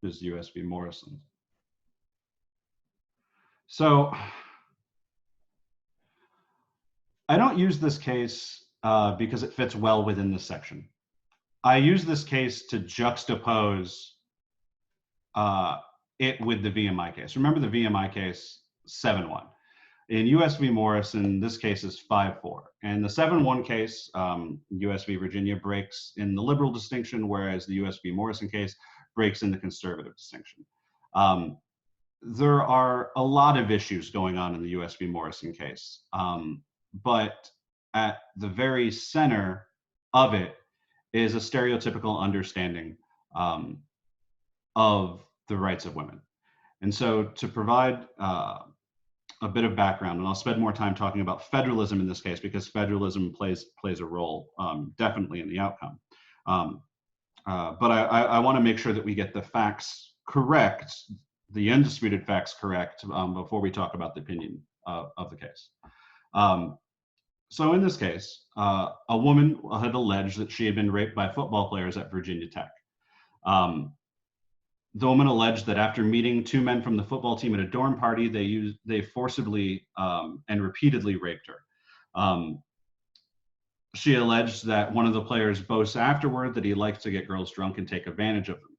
is US v. Morrison. So I don't use this case because it fits well within this section. I use this case to juxtapose it with the VMI case. Remember the VMI case, 7-1. In US v. Morrison, this case is 5-4. And the 7-1 case, US v. Virginia, breaks in the liberal distinction, whereas the US v. Morrison case breaks in the conservative distinction. There are a lot of issues going on in the US v. Morrison case, but at the very center of it is a stereotypical understanding of the rights of women. And so to provide a bit of background, and I'll spend more time talking about federalism in this case because federalism plays a role definitely in the outcome. But I want to make sure that we get the facts correct, the undisputed facts correct, before we talk about the opinion of the case. So in this case, a woman had alleged that she had been raped by football players at Virginia Tech. The woman alleged that after meeting two men from the football team at a dorm party, they forcibly and repeatedly raped her. She alleged that one of the players boasts afterward that he likes to get girls drunk and take advantage of them.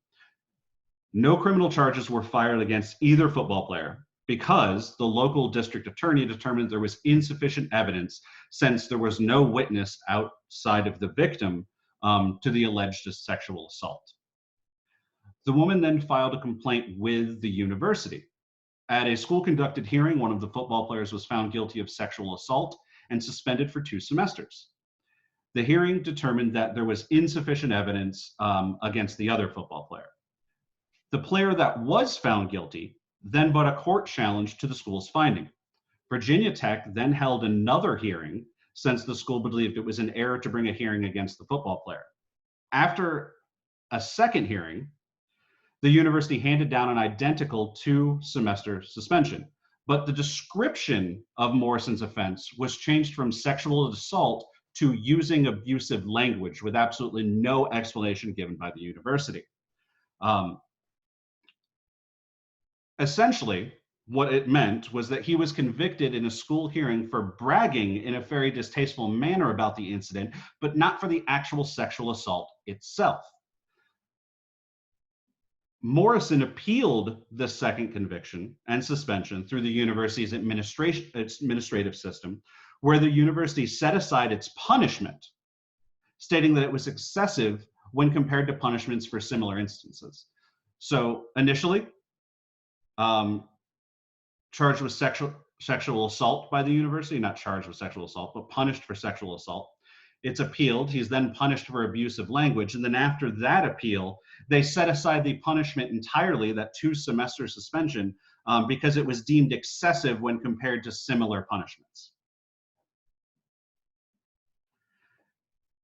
No criminal charges were fired against either football player because the local district attorney determined there was insufficient evidence since there was no witness outside of the victim to the alleged sexual assault. The woman then filed a complaint with the university. At a school-conducted hearing, one of the football players was found guilty of sexual assault and suspended for 2 semesters. The hearing determined that there was insufficient evidence against the other football player. The player that was found guilty then brought a court challenge to the school's finding. Virginia Tech then held another hearing since the school believed it was an error to bring a hearing against the football player. After a second hearing, the university handed down an identical 2-semester suspension, but the description of Morrison's offense was changed from sexual assault to using abusive language with absolutely no explanation given by the university. Essentially, what it meant was that he was convicted in a school hearing for bragging in a very distasteful manner about the incident, but not for the actual sexual assault itself. Morrison appealed the second conviction and suspension through the university's administrative system, where the university set aside its punishment, stating that it was excessive when compared to punishments for similar instances. So initially, charged with sexual assault by the university, not charged with sexual assault, but punished for sexual assault. It's appealed. He's then punished for abusive language. And then after that appeal, they set aside the punishment entirely, that 2-semester suspension, because it was deemed excessive when compared to similar punishments.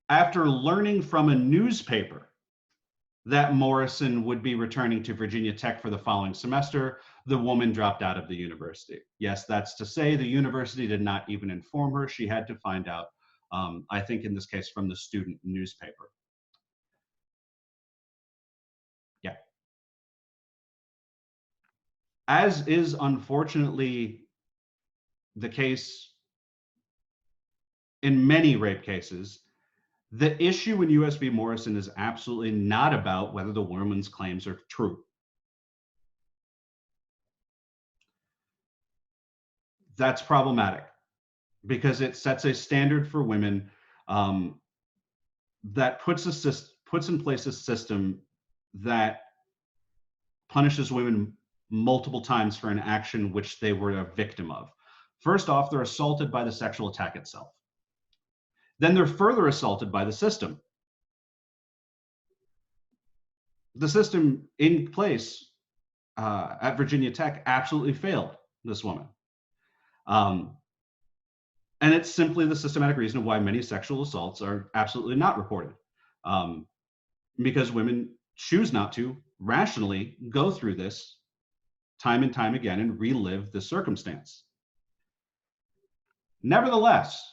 After learning from a newspaper that Morrison would be returning to Virginia Tech for the following semester, the woman dropped out of the university. Yes, that's to say the university did not even inform her. She had to find out, I think in this case, from the student newspaper. Yeah. As is unfortunately the case in many rape cases, the issue in US v. Morrison is absolutely not about whether the woman's claims are true. That's problematic because it sets a standard for women that puts in place a system that punishes women multiple times for an action which they were a victim of. First off, they're assaulted by the sexual attack itself. Then they're further assaulted by the system. The system in place at Virginia Tech absolutely failed this woman. And it's simply the systematic reason why many sexual assaults are absolutely not reported, because women choose not to rationally go through this time and time again and relive the circumstance. Nevertheless,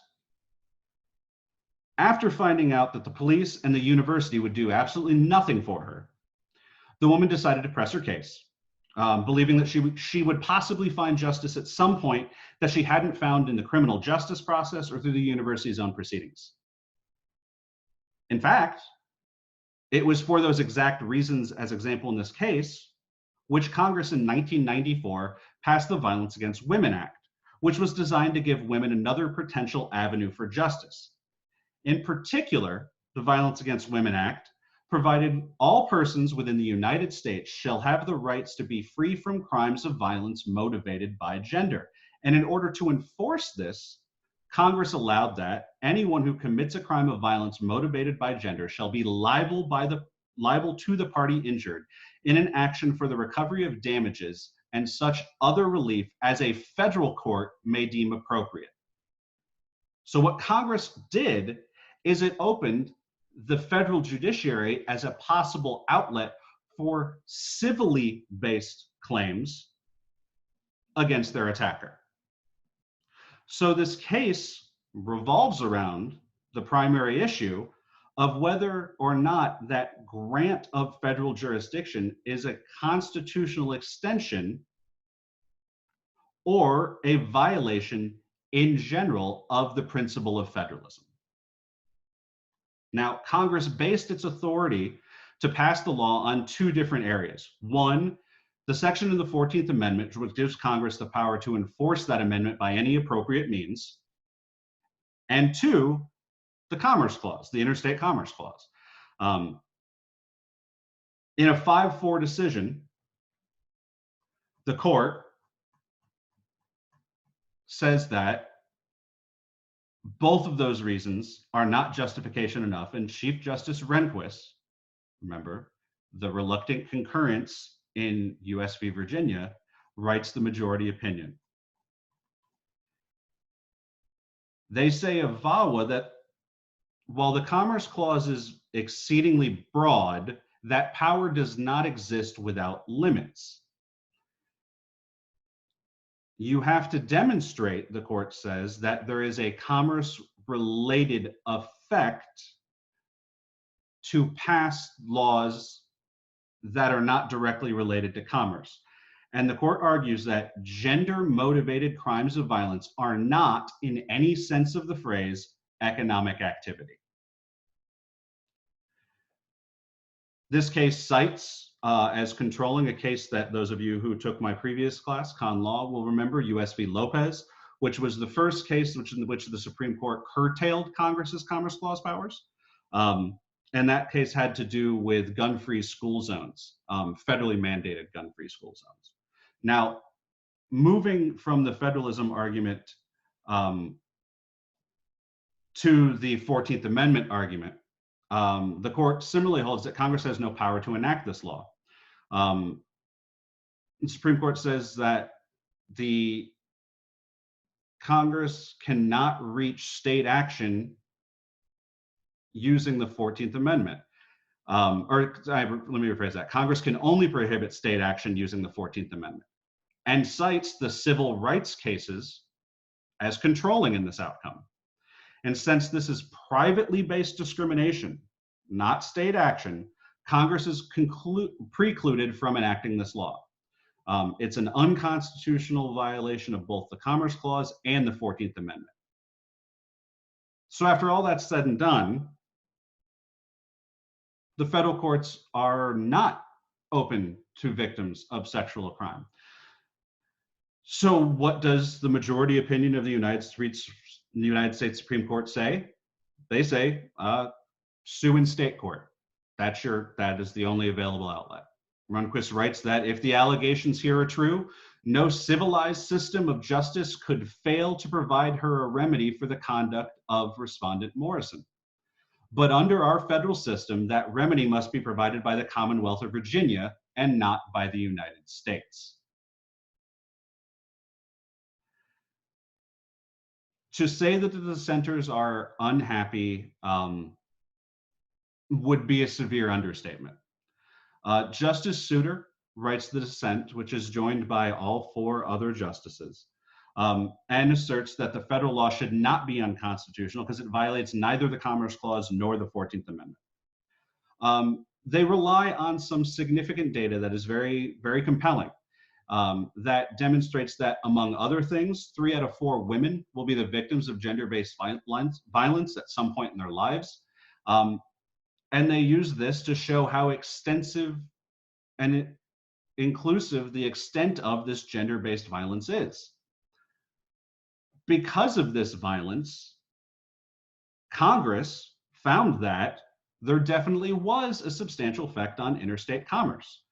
after finding out that the police and the university would do absolutely nothing for her, the woman decided to press her case, believing that she would possibly find justice at some point that she hadn't found in the criminal justice process or through the university's own proceedings. In fact, it was for those exact reasons, as example in this case, which Congress in 1994 passed the Violence Against Women Act, which was designed to give women another potential avenue for justice. In particular, the Violence Against Women Act provided all persons within the United States shall have the rights to be free from crimes of violence motivated by gender. And in order to enforce this, Congress allowed that anyone who commits a crime of violence motivated by gender shall be liable to the party injured in an action for the recovery of damages and such other relief as a federal court may deem appropriate. So what Congress did is it opened the federal judiciary as a possible outlet for civilly based claims against their attacker. So this case revolves around the primary issue of whether or not that grant of federal jurisdiction is a constitutional extension or a violation in general of the principle of federalism. Now, Congress based its authority to pass the law on two different areas. One, the section of the 14th Amendment, which gives Congress the power to enforce that amendment by any appropriate means. And two, the Commerce Clause, the Interstate Commerce Clause. In a 5-4 decision, the court says that both of those reasons are not justification enough, and Chief Justice Rehnquist, remember, the reluctant concurrence in US v. Virginia, writes the majority opinion. They say of VAWA that while the Commerce Clause is exceedingly broad, that power does not exist without limits. You have to demonstrate, the court says, that there is a commerce-related effect to pass laws that are not directly related to commerce. And the court argues that gender-motivated crimes of violence are not, in any sense of the phrase, economic activity. This case cites as controlling a case that those of you who took my previous class, Con Law, will remember, US v. Lopez, which was the first case in which the Supreme Court curtailed Congress's Commerce Clause powers. And that case had to do with gun-free school zones, federally mandated gun-free school zones. Now, moving from the federalism argument to the 14th Amendment argument, the court similarly holds that Congress has no power to enact this law. The Supreme Court says that the Congress cannot reach state action using the 14th Amendment. Let me rephrase that. Congress can only prohibit state action using the 14th Amendment, and cites the civil rights cases as controlling in this outcome. And since this is privately based discrimination, not state action, Congress is precluded from enacting this law. It's an unconstitutional violation of both the Commerce Clause and the 14th Amendment. So after all that's said and done, the federal courts are not open to victims of sexual crime. So what does the majority opinion of the United States Supreme Court say? They say, sue in state court. That is the only available outlet. Rehnquist writes that if the allegations here are true, no civilized system of justice could fail to provide her a remedy for the conduct of respondent Morrison. But under our federal system, that remedy must be provided by the Commonwealth of Virginia and not by the United States. To say that the dissenters are unhappy would be a severe understatement. Justice Souter writes the dissent, which is joined by all 4 other justices, and asserts that the federal law should not be unconstitutional because it violates neither the Commerce Clause nor the 14th Amendment. they rely on some significant data that is very, very compelling. That demonstrates that, among other things, 3 out of 4 women will be the victims of gender-based violence at some point in their lives. And they use this to show how extensive and inclusive the extent of this gender-based violence is. Because of this violence, Congress found that there definitely was a substantial effect on interstate commerce.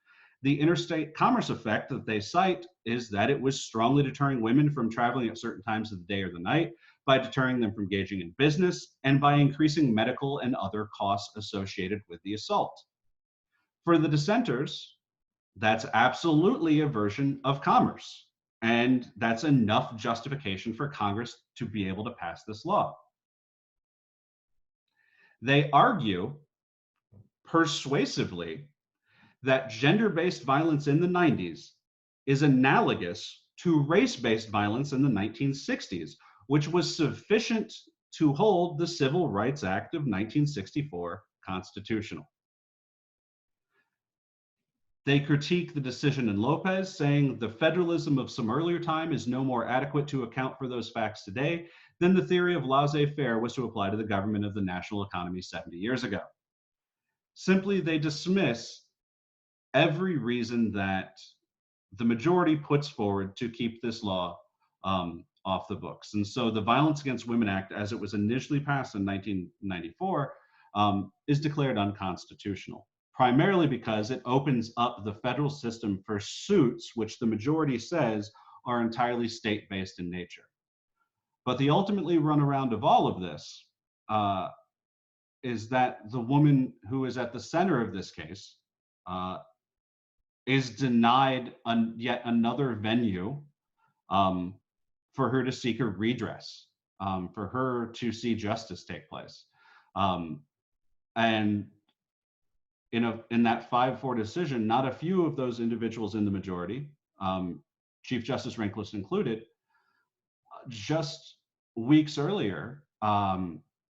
The interstate commerce effect that they cite is that it was strongly deterring women from traveling at certain times of the day or the night, by deterring them from engaging in business, and by increasing medical and other costs associated with the assault. For the dissenters, that's absolutely a version of commerce, and that's enough justification for Congress to be able to pass this law. They argue persuasively that gender-based violence in the 90s is analogous to race-based violence in the 1960s, which was sufficient to hold the Civil Rights Act of 1964 constitutional. They critique the decision in Lopez, saying the federalism of some earlier time is no more adequate to account for those facts today than the theory of laissez-faire was to apply to the government of the national economy 70 years ago. Simply, they dismiss every reason that the majority puts forward to keep this law off the books. And so the Violence Against Women Act, as it was initially passed in 1994, is declared unconstitutional, primarily because it opens up the federal system for suits which the majority says are entirely state-based in nature. But the ultimately runaround of all of this is that the woman who is at the center of this case is denied yet another venue for her to seek a redress, for her to see justice take place. And in that 5-4 decision, not a few of those individuals in the majority, Chief Justice Rehnquist included, just weeks earlier,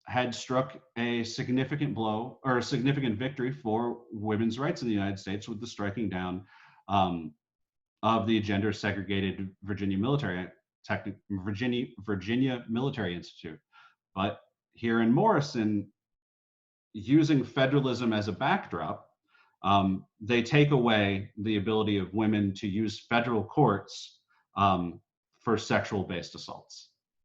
had struck a significant blow or a significant victory for women's rights in the United States with the striking down of the gender segregated Virginia Military Institute. But here in Morrison, using federalism as a backdrop, they take away the ability of women to use federal courts for sexual-based assaults.